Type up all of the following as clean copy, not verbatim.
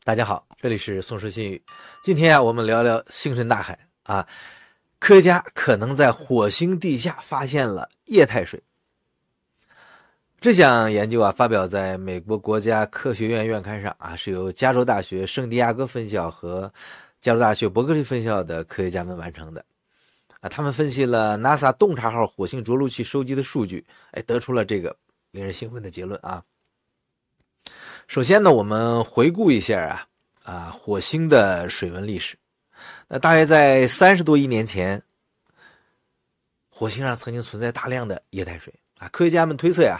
大家好，这里是宋说新语。今天我们聊聊星辰大海啊。科学家可能在火星地下发现了液态水。这项研究发发表在美国国家科学院院刊上是由加州大学圣地亚哥分校和加州大学伯克利分校的科学家们完成的。他们分析了 NASA 洞察号火星着陆器收集的数据，得出了这个令人兴奋的结论啊。首先呢，我们回顾一下火星的水文历史。那大约在30多亿年前，火星上曾经存在大量的液态水科学家们推测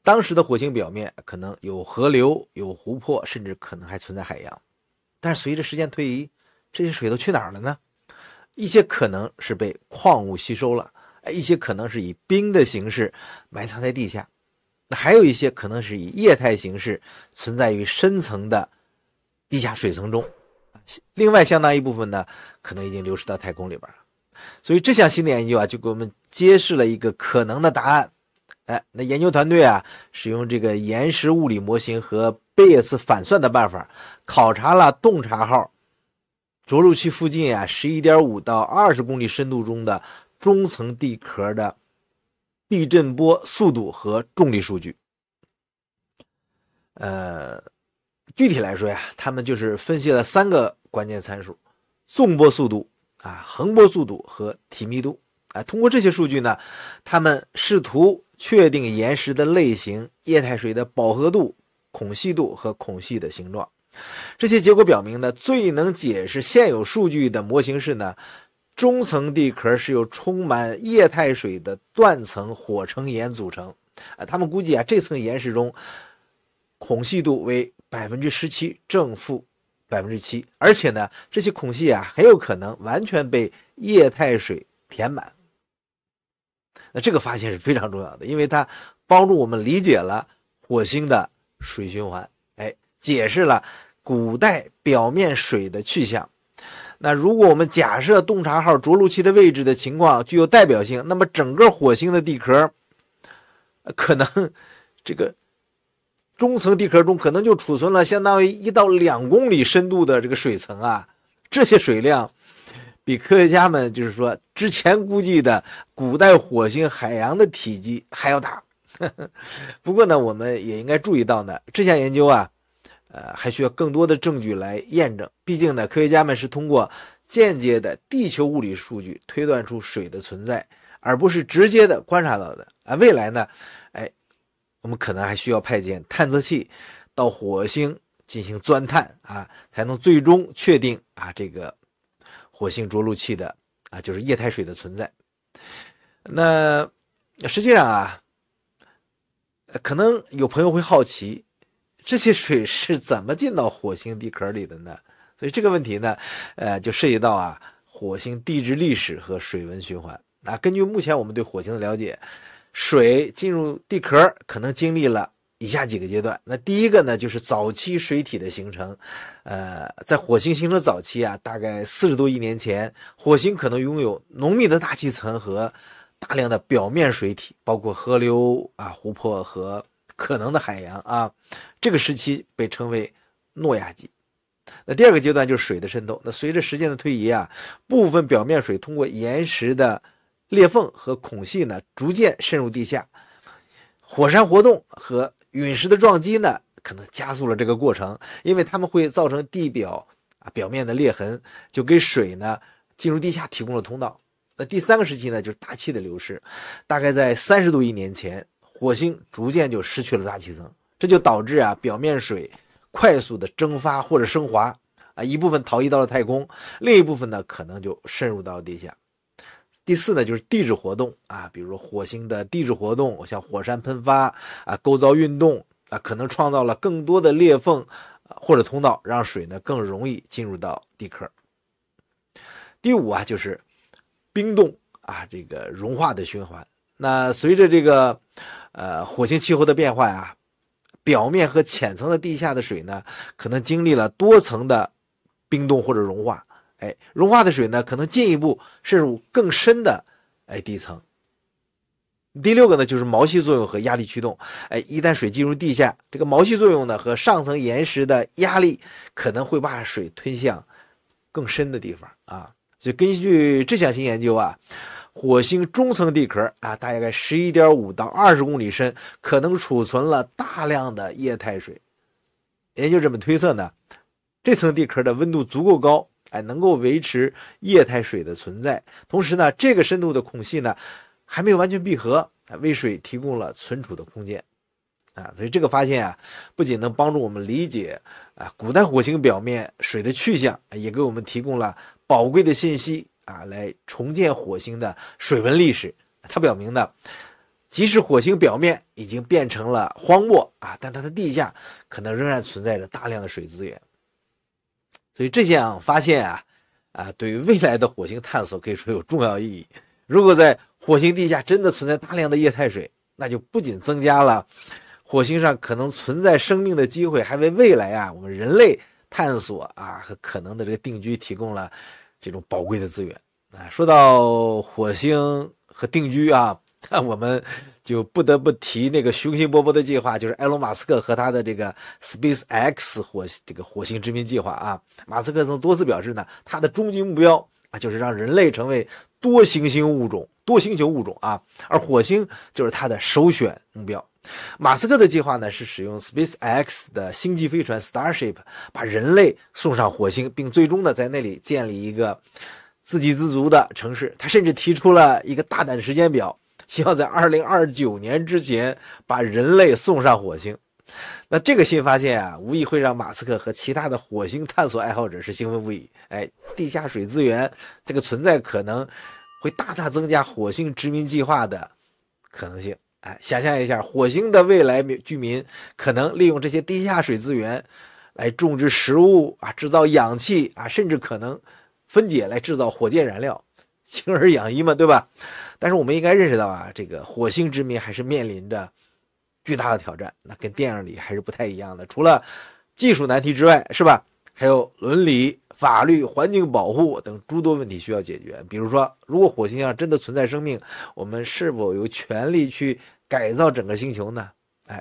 当时的火星表面可能有河流、有湖泊，甚至可能还存在海洋。但是随着时间推移，这些水都去哪儿了呢？一些可能是被矿物吸收了，一些可能是以冰的形式埋藏在地下，还有一些可能是以液态形式存在于深层的地下水层中。另外相当一部分呢，可能已经流失到太空里边了。所以这项新的研究就给我们揭示了一个可能的答案。那研究团队使用这个岩石物理模型和贝叶斯反算的办法，考察了洞察号着陆器附近11.5到20公里深度中的中层地壳的地震波速度和重力数据。具体来说他们就是分析了3个关键参数：纵波速度横波速度和体密度。通过这些数据呢，他们试图确定岩石的类型、液态水的饱和度、孔隙度和孔隙的形状。这些结果表明呢，最能解释现有数据的模型是呢，中层地壳是由充满液态水的断层火成岩组成。他们估计这层岩石中孔隙度为 17%， 正负 7%， 而且呢，这些孔隙很有可能完全被液态水填满。那这个发现是非常重要的，因为它帮助我们理解了火星的水循环，解释了古代表面水的去向。那如果我们假设洞察号着陆器的位置的情况具有代表性，那么整个火星的地壳可能这个中层地壳中可能就储存了相当于1到2公里深度的这个水层这些水量比科学家们就是说之前估计的古代火星海洋的体积还要大。不过呢，我们也应该注意到呢，这项研究还需要更多的证据来验证。毕竟呢，科学家们是通过间接的地球物理数据推断出水的存在，而不是直接的观察到的未来呢，我们可能还需要派遣探测器到火星进行钻探才能最终确定这个火星着陆器的就是液态水的存在。那实际上可能有朋友会好奇，这些水是怎么进到火星地壳里的呢？所以这个问题呢，就涉及到火星地质历史和水文循环。根据目前我们对火星的了解，水进入地壳可能经历了以下几个阶段。那第一个呢，就是早期水体的形成。在火星形成早期大概40多亿年前，火星可能拥有浓密的大气层和大量的表面水体，包括河流湖泊和可能的海洋这个时期被称为诺亚纪。那第二个阶段就是水的渗透。那随着时间的推移部分表面水通过岩石的裂缝和孔隙呢，逐渐渗入地下。火山活动和陨石的撞击呢，可能加速了这个过程，因为它们会造成地表表面的裂痕，就给水呢进入地下提供了通道。那第3个时期呢，就是大气的流失。大概在30多亿年前，火星逐渐就失去了大气层，这就导致表面水快速的蒸发或者升华一部分逃逸到了太空，另一部分呢可能就渗入到地下。第4呢，就是地质活动比如说火星的地质活动，像火山喷发构造运动可能创造了更多的裂缝或者通道，让水呢更容易进入到地壳。第5就是冰冻这个融化的循环。那随着这个火星气候的变化表面和浅层的地下的水呢，可能经历了多层的冰冻或者融化。融化的水呢，可能进一步渗入更深的地层。第6个呢就是毛细作用和压力驱动。一旦水进入地下，这个毛细作用呢和上层岩石的压力可能会把水推向更深的地方啊。所以根据这项新研究啊，火星中层地壳啊大概 11.5 到20公里深，可能储存了大量的液态水。研究这么推测呢，这层地壳的温度足够高，能够维持液态水的存在。同时呢，这个深度的孔隙呢还没有完全闭合，为水提供了存储的空间所以这个发现啊，不仅能帮助我们理解古代火星表面水的去向，也给我们提供了宝贵的信息来重建火星的水文历史。它表明呢，即使火星表面已经变成了荒漠但它的地下可能仍然存在着大量的水资源。所以这项发现对于未来的火星探索可以说有重要意义。如果在火星地下真的存在大量的液态水，那就不仅增加了火星上可能存在生命的机会，还为未来我们人类探索和可能的这个定居提供了这种宝贵的资源说到火星和定居我们就不得不提那个雄心勃勃的计划，就是埃隆·马斯克和他的这个 SpaceX 火星殖民计划马斯克曾多次表示呢，他的终极目标就是让人类成为多行星物种、多星球物种而火星就是他的首选目标。马斯克的计划呢是使用 SpaceX 的星际飞船 Starship 把人类送上火星，并最终呢在那里建立一个自给自足的城市。他甚至提出了一个大胆的时间表，希望在2029年之前把人类送上火星。那这个新发现无疑会让马斯克和其他的火星探索爱好者是兴奋不已。地下水资源这个存在可能会大大增加火星殖民计划的可能性。想象一下，火星的未来居民可能利用这些地下水资源来种植食物制造氧气甚至可能分解来制造火箭燃料，轻而养一嘛，对吧？但是我们应该认识到这个火星殖民还是面临着巨大的挑战，那跟电影里还是不太一样的。除了技术难题之外，是吧？还有伦理、法律、环境保护等诸多问题需要解决。比如说，如果火星上真的存在生命，我们是否有权利去改造整个星球呢？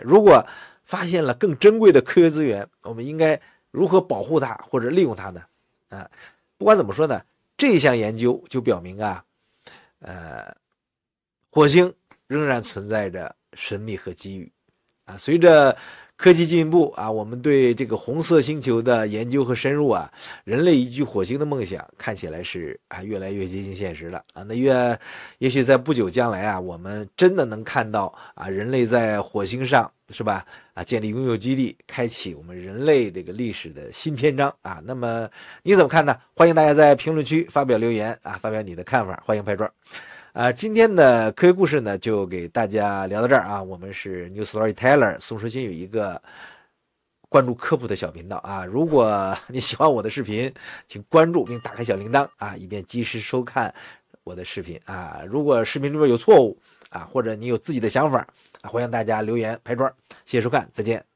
如果发现了更珍贵的科学资源，我们应该如何保护它或者利用它呢？不管怎么说呢，这项研究就表明火星仍然存在着神秘和机遇随着科技进步我们对这个红色星球的研究和深入人类移居火星的梦想看起来是越来越接近现实了那也许在不久将来我们真的能看到人类在火星上是吧建立拥有基地，开启我们人类这个历史的新篇章那么你怎么看呢？欢迎大家在评论区发表留言发表你的看法，欢迎拍砖。今天的科学故事呢，就给大家聊到这儿我们是 New Storyteller 宋时新，有一个关注科普的小频道如果你喜欢我的视频，请关注并打开小铃铛以便及时收看我的视频如果视频中有错误或者你有自己的想法欢迎大家留言拍砖。谢谢收看，再见。